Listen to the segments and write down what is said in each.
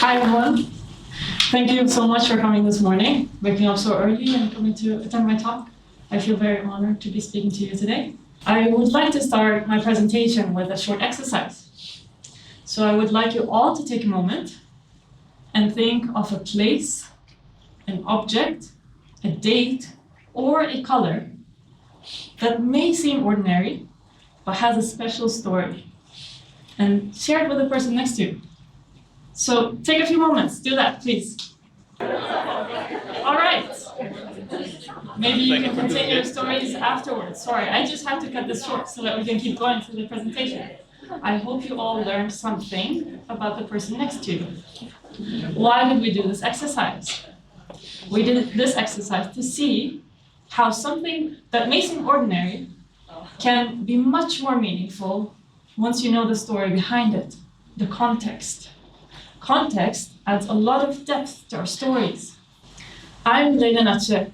Hi everyone. Thank you so much for coming this morning, waking up so early and coming to attend my talk. I feel very honored to be speaking to you today. I would like to start my presentation with a short exercise. So I would like you all to take a moment and think of a place, an object, a date, or a color that may seem ordinary, but has a special story, and share it with the person next to you. So take a few moments, do that, please. All right. Maybe you can continue your stories afterwards. Sorry, I just have to cut this short so that we can keep going through the presentation. I hope you all learned something about the person next to you. Why did we do this exercise? We did this exercise to see how something that may seem ordinary can be much more meaningful once you know the story behind it, the context. Context adds a lot of depth to our stories. I'm Leila Natsheh,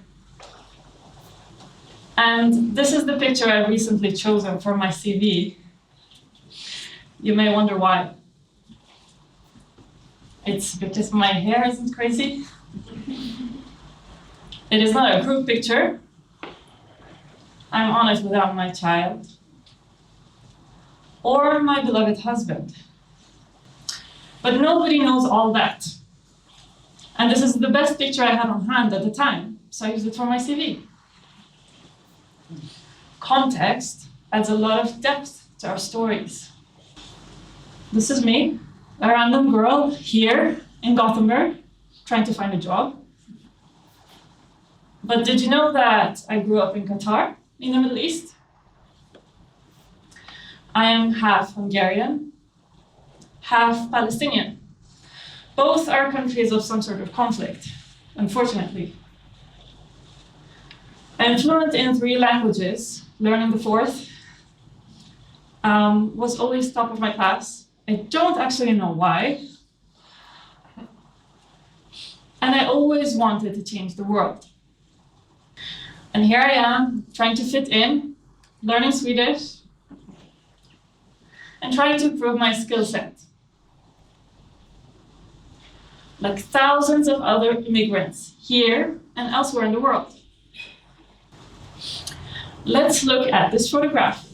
and this is the picture I've recently chosen for my CV. You may wonder why. It's because my hair isn't crazy. It is not a group picture. I'm on it without my child or my beloved husband. But nobody knows all that. And this is the best picture I had on hand at the time, so I used it for my CV. Context adds a lot of depth to our stories. This is me, a random girl here in Gothenburg, trying to find a job. But did you know that I grew up in Qatar, in the Middle East? I am half Hungarian, half Palestinian. Both are countries of some sort of conflict, unfortunately. I am fluent in 3 languages. Learning the 4th was always top of my class. I don't actually know why. And I always wanted to change the world. And here I am, trying to fit in, learning Swedish, and trying to improve my skill set. Like thousands of other immigrants here and elsewhere in the world. Let's look at this photograph.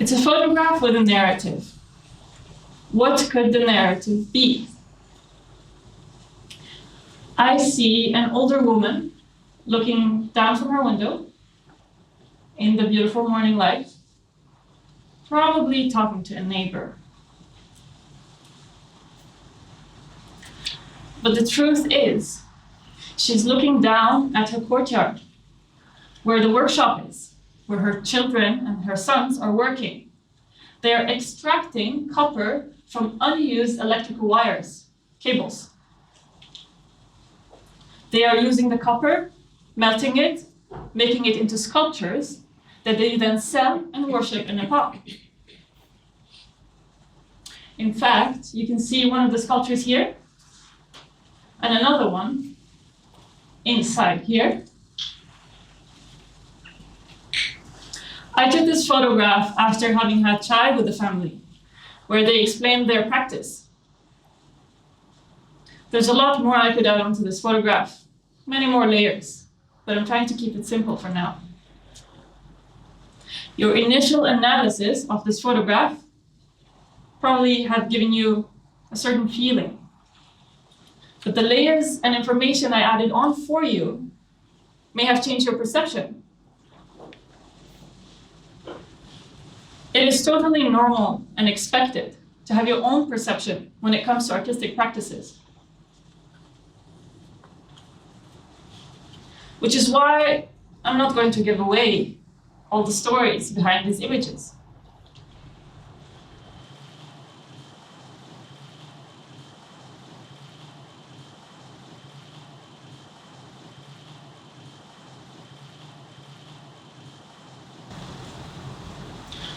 It's a photograph with a narrative. What could the narrative be? I see an older woman looking down from her window in the beautiful morning light, probably talking to a neighbor. But the truth is, she's looking down at her courtyard, where the workshop is, where her children and her sons are working. They are extracting copper from unused electrical wires, cables. They are using the copper, melting it, making it into sculptures that they then sell and worship in Nepal. In fact, you can see one of the sculptures here, and another one inside here. I took this photograph after having had chai with the family, where they explained their practice. There's a lot more I could add onto this photograph, many more layers, but I'm trying to keep it simple for now. Your initial analysis of this photograph probably have given you a certain feeling. But the layers and information I added on for you may have changed your perception. It is totally normal and expected to have your own perception when it comes to artistic practices. Which is why I'm not going to give away all the stories behind these images.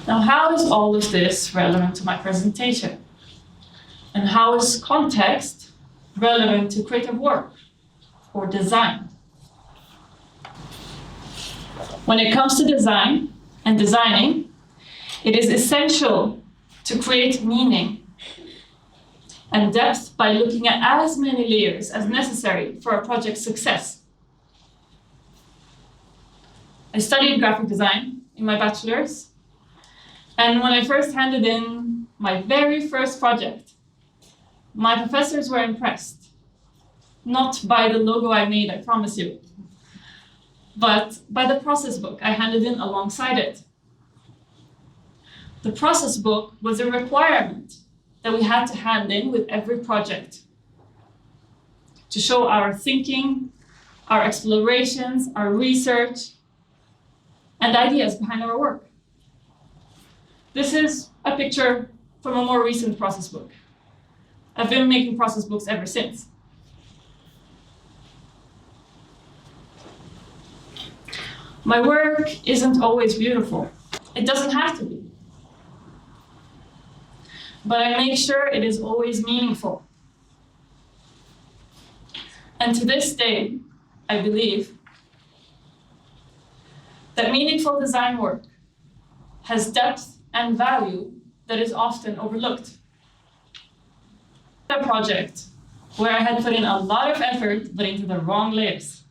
Now, how is all of this relevant to my presentation? And how is context relevant to creative work or design? When it comes to design and designing, it is essential to create meaning and depth by looking at as many layers as necessary for a project's success. I studied graphic design in my bachelor's, and when I first handed in my very first project, my professors were impressed. Not by the logo I made, I promise you, but by the process book I handed in alongside it. The process book was a requirement that we had to hand in with every project to show our thinking, our explorations, our research, and ideas behind our work. This is a picture from a more recent process book. I've been making process books ever since. My work isn't always beautiful. It doesn't have to be. But I make sure it is always meaningful. And to this day, I believe that meaningful design work has depth and value that is often overlooked. A project where I had put in a lot of effort, but into the wrong layers.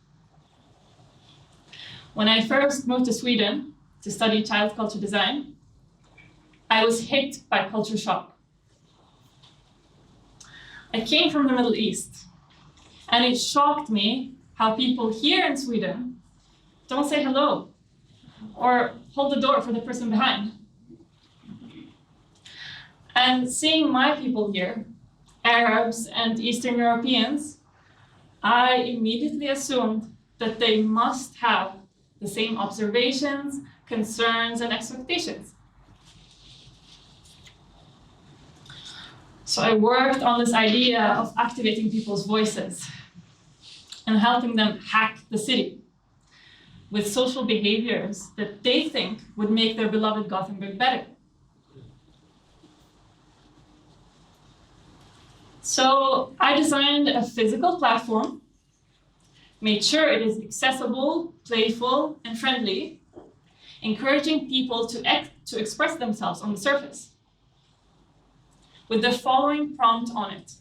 When I first moved to Sweden to study child culture design, I was hit by culture shock. I came from the Middle East, and it shocked me how people here in Sweden don't say hello or hold the door for the person behind. And seeing my people here, Arabs and Eastern Europeans, I immediately assumed that they must have the same observations, concerns, and expectations. So I worked on this idea of activating people's voices and helping them hack the city with social behaviors that they think would make their beloved Gothenburg better. So I designed a physical platform, made sure it is accessible, playful, and friendly, encouraging people to express themselves on the surface, with the following prompt on it.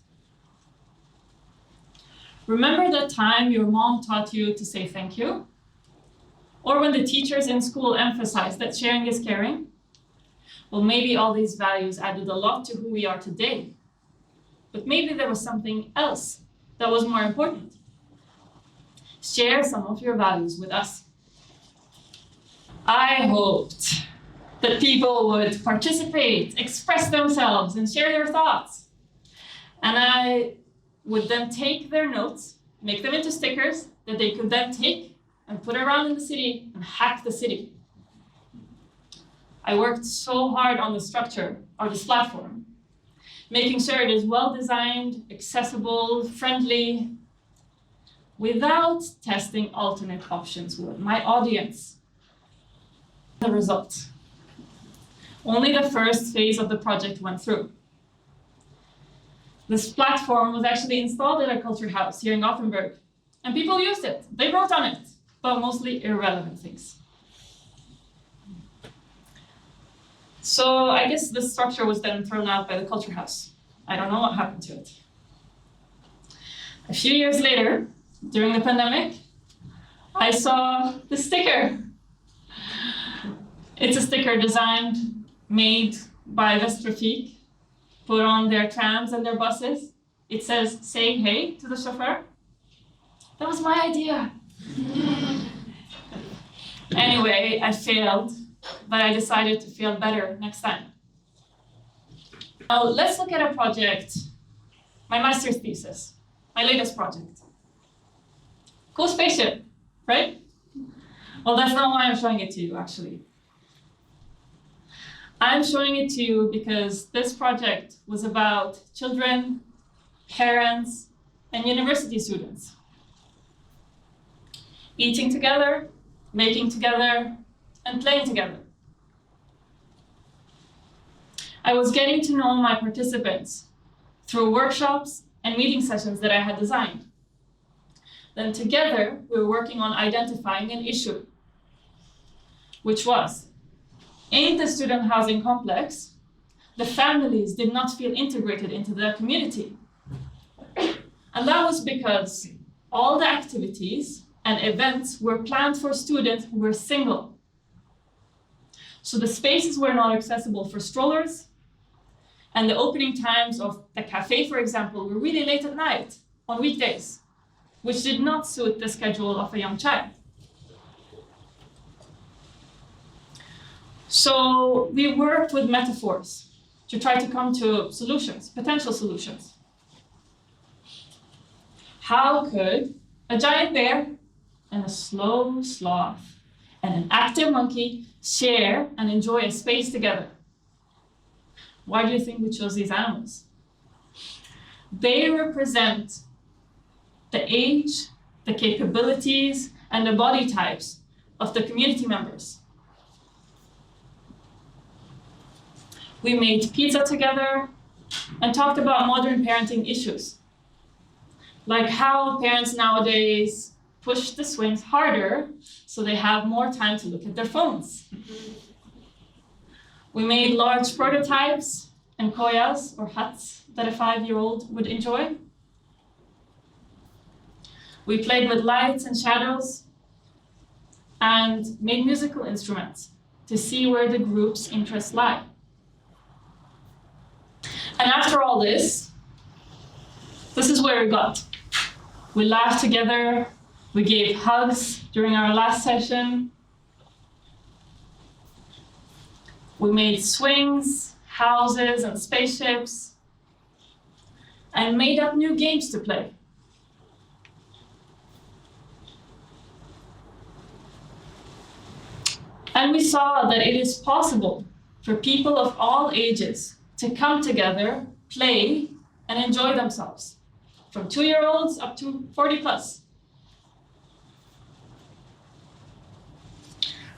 Remember the time your mom taught you to say thank you? Or when the teachers in school emphasized that sharing is caring? Well, maybe all these values added a lot to who we are today. But maybe there was something else that was more important. Share some of your values with us. I hoped that people would participate, express themselves, and share their thoughts. And I would then take their notes, make them into stickers that they could then take and put around in the city and hack the city. I worked so hard on the structure of this platform, making sure it is well designed, accessible, friendly, without testing alternate options with my audience. The result. Only the first phase of the project went through. This platform was actually installed at a culture house here in Gothenburg, and people used it. They wrote on it, but mostly irrelevant things. So I guess the structure was then thrown out by the culture house. I don't know what happened to it. A few years later, during the pandemic, I saw the sticker. It's a sticker designed, made by Västtrafik, put on their trams and their buses. It says, "Say hey" to the chauffeur. That was my idea. Anyway, I failed, but I decided to fail better next time. Now, let's look at a project, my master's thesis, my latest project. Cool spaceship, right? Well, that's not why I'm showing it to you, actually. I'm showing it to you because this project was about children, parents, and university students eating together, making together, and playing together. I was getting to know my participants through workshops and meeting sessions that I had designed. Then together, we were working on identifying an issue, which was, in the student housing complex, the families did not feel integrated into the community. And that was because all the activities and events were planned for students who were single. So the spaces were not accessible for strollers, and the opening times of the cafe, for example, were really late at night on weekdays, which did not suit the schedule of a young child. So we worked with metaphors to try to come to solutions, potential solutions. How could a giant bear and a slow sloth and an active monkey share and enjoy a space together? Why do you think we chose these animals? They represent the age, the capabilities, and the body types of the community members. We made pizza together and talked about modern parenting issues, like how parents nowadays push the swings harder so they have more time to look at their phones. We made large prototypes and koyas, or huts, that a 5-year-old would enjoy. We played with lights and shadows and made musical instruments to see where the group's interests lie. And after all this is where we got. We laughed together, we gave hugs during our last session. We made swings, houses, and spaceships, and made up new games to play. And we saw that it is possible for people of all ages to come together, play, and enjoy themselves, from 2-year-olds up to 40 plus.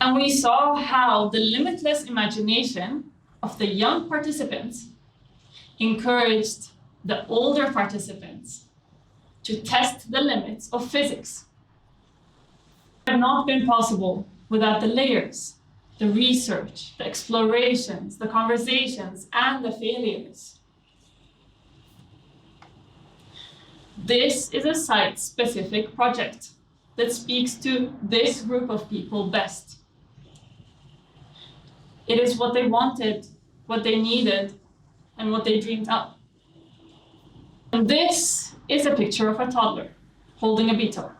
And we saw how the limitless imagination of the young participants encouraged the older participants to test the limits of physics. It had not been possible without the layers, the research, the explorations, the conversations, and the failures. This is a site-specific project that speaks to this group of people best. It is what they wanted, what they needed, and what they dreamed up. And this is a picture of a toddler holding a beetle.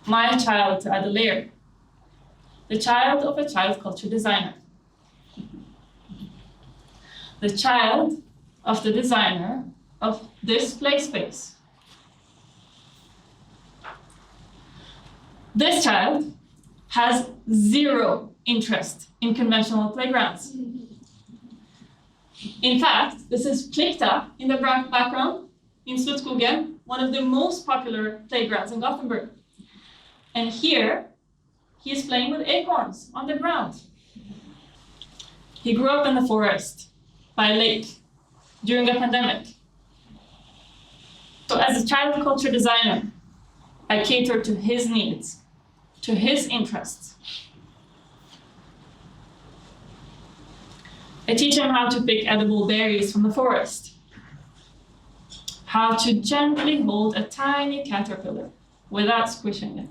My child to add a layer. The child of a child culture designer. The child of the designer of this play space. This child has zero interest in conventional playgrounds. In fact, this is Plikta in the background in Slutskogen, one of the most popular playgrounds in Gothenburg. And here, he is playing with acorns on the ground. He grew up in the forest, by a lake, during a pandemic. So as a child culture designer, I cater to his needs, to his interests. I teach him how to pick edible berries from the forest, how to gently hold a tiny caterpillar without squishing it,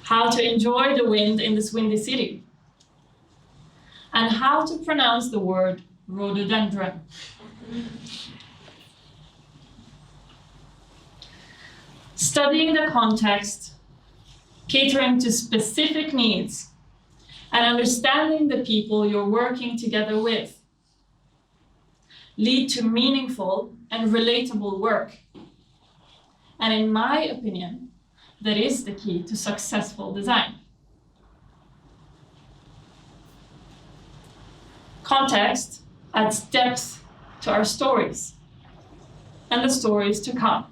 how to enjoy the wind in this windy city, and how to pronounce the word rhododendron. Studying the context, catering to specific needs, and understanding the people you're working together with lead to meaningful and relatable work. And in my opinion, that is the key to successful design. Context adds depth to our stories and the stories to come.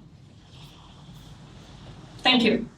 Thank you.